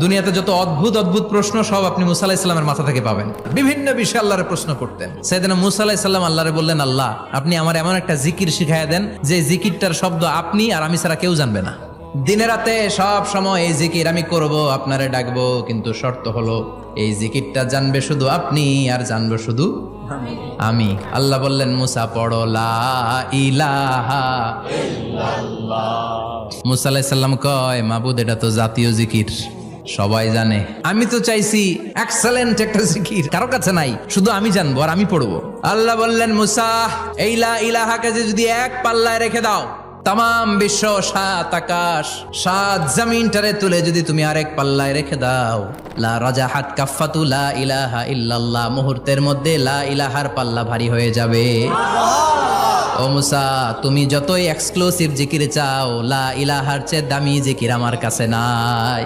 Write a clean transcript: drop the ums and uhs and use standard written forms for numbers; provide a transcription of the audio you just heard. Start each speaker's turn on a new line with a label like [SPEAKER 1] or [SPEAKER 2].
[SPEAKER 1] দুনিয়াতে যত অদ্ভুত অদ্ভুত প্রশ্ন সব আপনি মুসা আলাইহিস সালামের মাথা থেকে পাবেন। বিভিন্ন বিষয়ে আল্লাহরে প্রশ্ন করতেন। সাইয়েদনা মুসা আলাইহিস সালাম আল্লাহরে বললেন, আল্লাহ আপনি আমার এমন একটা জিকির শিখাইয়া দেন যে জিকিরটার শব্দ আপনি আর আমি ছাড়া কেউ জানবে না। দিনে রাতে সব সময় এই জিকির আমি করব, আপনারে ডাকবো, কিন্তু শর্ত হলো এই জিকিরটা জানবে শুধু আপনি আর জানবো শুধু আমি। আল্লাহ বললেন, মুসা পড়ো লা ইলাহা ইল্লাল্লাহ। মুসা আলাইহিস সালাম কয়, মাবুদ এটা তো জাতীয় জিকির, সবাই জানে। আমি তো চাইছি এক্সেলেন্ট একটা জিকির, কারো কাছে নাই, শুধু আমি জানবো আর আমি পড়বো। আল্লাহ বললেন, মুসা এই লা ইলাহাকে যদি এক পাল্লায় রেখে দাও, তাম বিশ্ব, 7 আকাশ 7 জমিনটারে তুলে যদি তুমি আরেক পাল্লায় রেখে দাও, লা রাজাহাত কাফাতু লা ইলাহা ইল্লাল্লাহ, মুহূর্তের মধ্যে লা ইলাহার পাল্লা ভারী হয়ে যাবে। ও মুসা, তুমি যতই এক্সক্লুসিভ জিকির চাও, লা ইলাহার চেয়ে দামি জিকির আমার কাছে নাই।